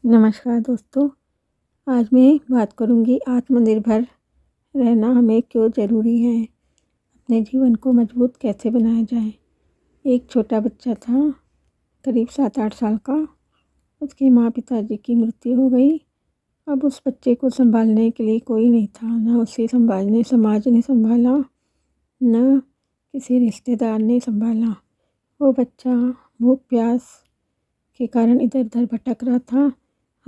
नमस्कार दोस्तों। आज मैं बात करूंगी आत्मनिर्भर रहना हमें क्यों ज़रूरी है, अपने जीवन को मजबूत कैसे बनाया जाए। एक छोटा बच्चा था, करीब 7-8 साल का। उसके माँ पिताजी की मृत्यु हो गई। अब उस बच्चे को संभालने के लिए कोई नहीं था, न उसे संभालने समाज ने संभाला, न किसी रिश्तेदार ने संभाला। वो बच्चा भूख प्यास के कारण इधर उधर भटक रहा था।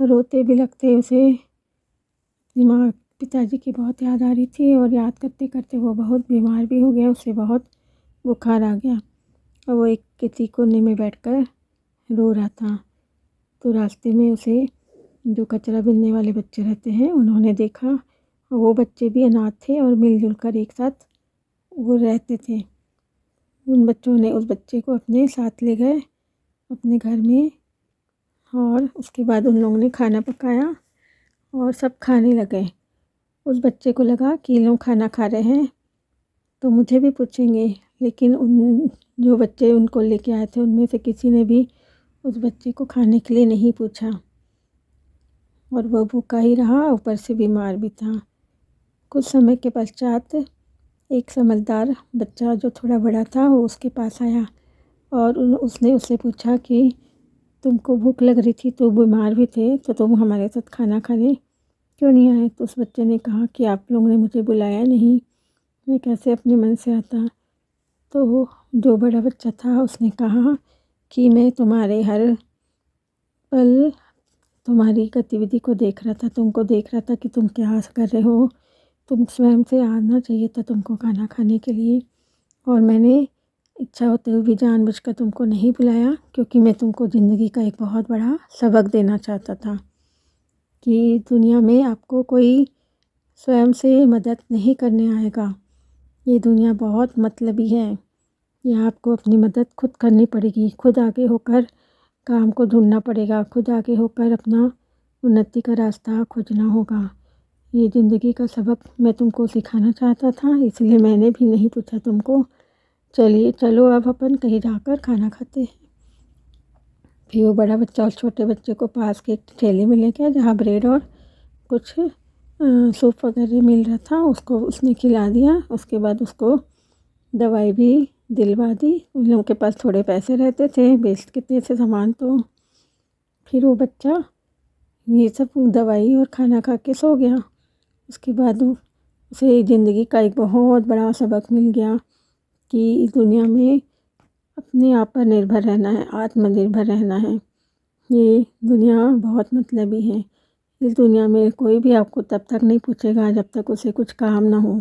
रोते बिलखते उसे अपनी माँ पिताजी की बहुत याद आ रही थी और याद करते करते वो बहुत बीमार भी हो गया। उसे बहुत बुखार आ गया और वो एक किसी कोने में बैठकर रो रहा था। तो रास्ते में उसे जो कचरा बीनने वाले बच्चे रहते हैं उन्होंने देखा और वो बच्चे भी अनाथ थे और मिलजुल कर एक साथ वो रहते थे। उन बच्चों ने उस बच्चे को अपने साथ ले गए अपने घर में और उसके बाद उन लोगों ने खाना पकाया और सब खाने लगे। उस बच्चे को लगा कि लोग खाना खा रहे हैं तो मुझे भी पूछेंगे, लेकिन उन जो बच्चे उनको लेके आए थे उनमें से किसी ने भी उस बच्चे को खाने के लिए नहीं पूछा और वह भूखा ही रहा, ऊपर से बीमार भी था। कुछ समय के पश्चात एक समझदार बच्चा जो थोड़ा बड़ा था वो उसके पास आया और उसने उससे पूछा कि तुमको भूख लग रही थी तो बीमार भी थे तो तुम हमारे साथ खाना खाने क्यों नहीं आए। तो उस बच्चे ने कहा कि आप लोगों ने मुझे बुलाया नहीं, मैं कैसे अपने मन से आता। तो जो बड़ा बच्चा था उसने कहा कि मैं तुम्हारे हर पल तुम्हारी गतिविधि को देख रहा था, तुमको देख रहा था कि तुम क्या कर रहे हो। तुम स्वयं से आना चाहिए था तुमको खाना खाने के लिए और मैंने इच्छा होते हुए भी जानबूझकर तुमको नहीं बुलाया क्योंकि मैं तुमको ज़िंदगी का एक बहुत बड़ा सबक देना चाहता था कि दुनिया में आपको कोई स्वयं से मदद नहीं करने आएगा। ये दुनिया बहुत मतलबी है। यहाँ आपको अपनी मदद खुद करनी पड़ेगी, खुद आगे होकर काम को ढूंढना पड़ेगा, खुद आगे होकर अपना उन्नति का रास्ता खोजना होगा। ये ज़िंदगी का सबक मैं तुमको सिखाना चाहता था, इसलिए मैंने भी नहीं पूछा तुमको। चलो अब अपन कहीं जाकर खाना खाते हैं। फिर वो बड़ा बच्चा उस छोटे बच्चे को पास के एक ठेले में ले गया जहाँ ब्रेड और कुछ सूप वगैरह मिल रहा था, उसको उसने खिला दिया। उसके बाद उसको दवाई भी दिलवा दी। उन लोगों के पास थोड़े पैसे रहते थे, बेचते थे सामान। तो फिर वो बच्चा ये सब दवाई और खाना खा के सो गया। उसके बाद उसे ज़िंदगी का एक बहुत बड़ा सबक मिल गया कि इस दुनिया में अपने आप पर निर्भर रहना है, आत्मनिर्भर रहना है। ये दुनिया बहुत मतलबी है। इस दुनिया में कोई भी आपको तब तक नहीं पूछेगा जब तक उसे कुछ काम ना हो।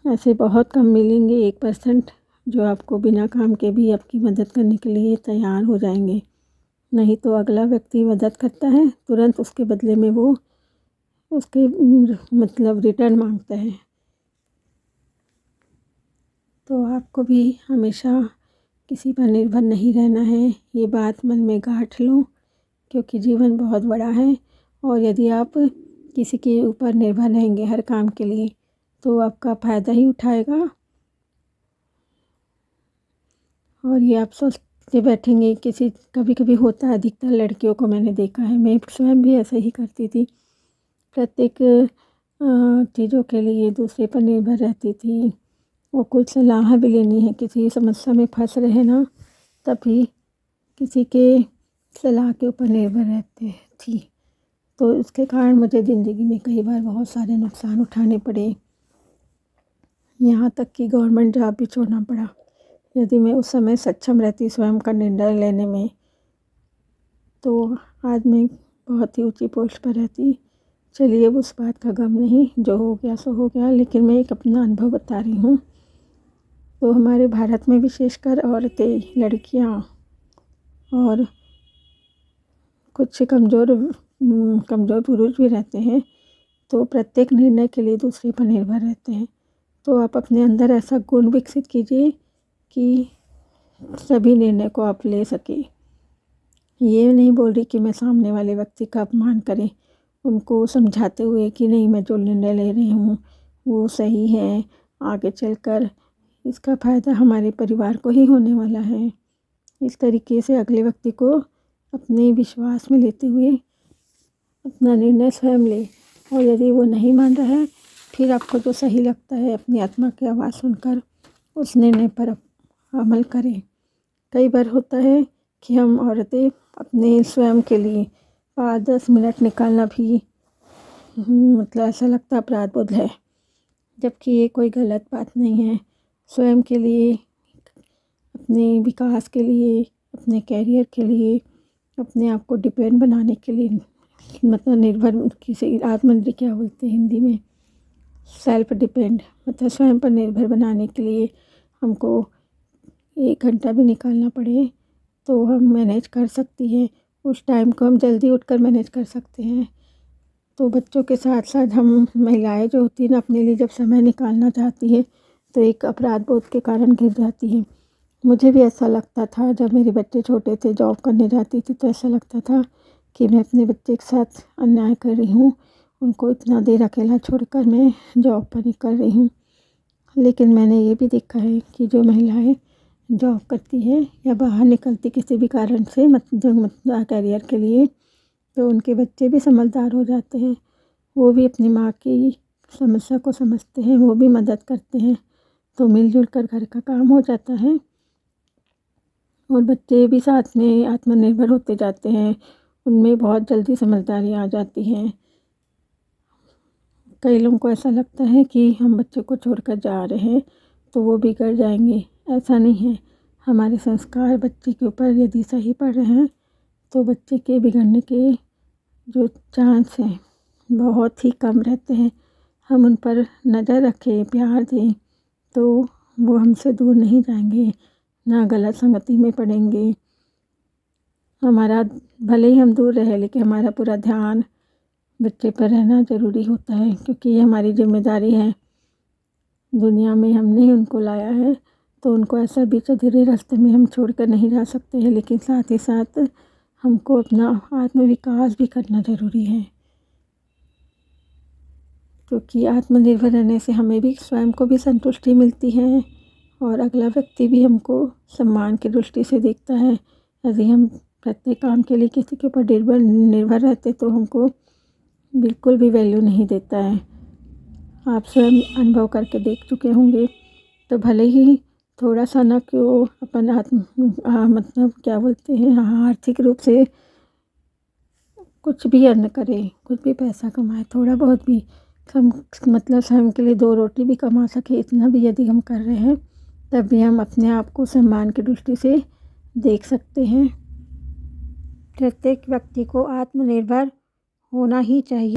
ऐसे बहुत कम मिलेंगे, 1% जो आपको बिना काम के भी आपकी मदद करने के लिए तैयार हो जाएंगे। नहीं तो अगला व्यक्ति मदद करता है, तुरंत उसके बदले में वो उसके मतलब रिटर्न मांगता है। तो आपको भी हमेशा किसी पर निर्भर नहीं रहना है, ये बात मन में गांठ लो क्योंकि जीवन बहुत बड़ा है और यदि आप किसी के ऊपर निर्भर रहेंगे हर काम के लिए तो आपका फ़ायदा ही उठाएगा और ये आप सोचते बैठेंगे। कभी कभी होता है, अधिकतर लड़कियों को मैंने देखा है, मैं स्वयं भी ऐसे ही करती थी। प्रत्येक चीज़ों के लिए दूसरे पर निर्भर रहती थी और कुछ सलाह भी लेनी है, किसी समस्या में फंस रहे ना तभी किसी के सलाह के ऊपर निर्भर रहते थी। तो इसके कारण मुझे ज़िंदगी में कई बार बहुत सारे नुकसान उठाने पड़े, यहाँ तक कि गवर्नमेंट जॉब भी छोड़ना पड़ा। यदि मैं उस समय सक्षम रहती स्वयं का निर्णय लेने में तो आज मैं बहुत ही ऊंची पोस्ट पर रहती। चलिए अब उस बात का गम नहीं, जो हो गया सो हो गया, लेकिन मैं एक अपना अनुभव बता रही हूँ। तो हमारे भारत में विशेषकर औरतें, लड़कियाँ और कुछ कमज़ोर पुरुष भी रहते हैं तो प्रत्येक निर्णय के लिए दूसरे पर निर्भर रहते हैं। तो आप अपने अंदर ऐसा गुण विकसित कीजिए कि सभी निर्णय को आप ले सकें। ये नहीं बोल रही कि मैं सामने वाले व्यक्ति का अपमान करें, उनको समझाते हुए कि नहीं मैं जो निर्णय ले रही हूँ वो सही है, आगे चलकर इसका फ़ायदा हमारे परिवार को ही होने वाला है। इस तरीके से अगले व्यक्ति को अपने विश्वास में लेते हुए अपना निर्णय स्वयं ले। और यदि वो नहीं मान रहा है, फिर आपको जो सही लगता है अपनी आत्मा की आवाज़ सुनकर उस निर्णय पर अमल करें। कई बार होता है कि हम औरतें अपने स्वयं के लिए 5-10 मिनट निकालना भी मतलब ऐसा लगता है अपराध बोध है, जबकि ये कोई गलत बात नहीं है। स्वयं के लिए, अपने विकास के लिए, अपने कैरियर के लिए, अपने आप को डिपेंड बनाने के लिए, मतलब निर्भर, किसी आत्मनिर्भर क्या बोलते हैं हिंदी में, सेल्फ डिपेंड, मतलब स्वयं पर निर्भर बनाने के लिए हमको 1 घंटा भी निकालना पड़े तो हम मैनेज कर सकती हैं। उस टाइम को हम जल्दी उठकर मैनेज कर सकते हैं। तो बच्चों के साथ साथ हम महिलाएं जो होती हैं ना, अपने लिए जब समय निकालना चाहती हैं तो एक अपराध बोध के कारण घिर जाती हैं। मुझे भी ऐसा लगता था जब मेरे बच्चे छोटे थे, जॉब करने जाती थी, तो ऐसा लगता था कि मैं अपने बच्चे के साथ अन्याय कर रही हूँ, उनको इतना देर अकेला छोड़कर मैं जॉब पर निकल रही हूँ। लेकिन मैंने ये भी देखा है कि जो महिलाएं जॉब करती है या बाहर निकलती किसी भी कारण से मतलब कैरियर के लिए, तो उनके बच्चे भी समझदार हो जाते हैं। वो भी अपनी माँ की समस्या को समझते हैं, वो भी मदद करते हैं, तो मिलजुल कर घर का काम हो जाता है और बच्चे भी साथ में आत्मनिर्भर होते जाते हैं। उनमें बहुत जल्दी समझदारी आ जाती है। कई लोगों को ऐसा लगता है कि हम बच्चे को छोड़कर जा रहे हैं तो वो बिगड़ जाएंगे। ऐसा नहीं है। हमारे संस्कार बच्चे के ऊपर यदि सही पड़ रहे हैं तो बच्चे के बिगड़ने के जो चांस हैं बहुत ही कम रहते हैं। हम उन पर नज़र रखें, प्यार दें, तो वो हमसे दूर नहीं जाएंगे, ना गलत संगति में पड़ेंगे। हमारा भले ही हम दूर रहे, लेकिन हमारा पूरा ध्यान बच्चे पर रहना ज़रूरी होता है, क्योंकि ये हमारी जिम्मेदारी है। दुनिया में हमने ही उनको लाया है, तो उनको ऐसा बीच अधूरे रास्ते में हम छोड़कर नहीं जा सकते हैं। लेकिन साथ ही साथ हमको अपना आत्मविकास भी करना ज़रूरी है, क्योंकि आत्मनिर्भर रहने से हमें भी, स्वयं को भी संतुष्टि मिलती है और अगला व्यक्ति भी हमको सम्मान की दृष्टि से देखता है। यदि हम प्रत्येक काम के लिए किसी के ऊपर निर्भर रहते तो हमको बिल्कुल भी वैल्यू नहीं देता है। आप स्वयं अनुभव करके देख चुके होंगे। तो भले ही थोड़ा सा ना क्यों अपन मतलब क्या बोलते हैं, आर्थिक रूप से कुछ भी अर्न करें, कुछ भी पैसा कमाए, थोड़ा बहुत भी हम मतलब स्वयं के लिए 2 रोटी भी कमा सके, इतना भी यदि हम कर रहे हैं तब भी हम अपने आप को सम्मान की दृष्टि से देख सकते हैं। प्रत्येक व्यक्ति को आत्मनिर्भर होना ही चाहिए।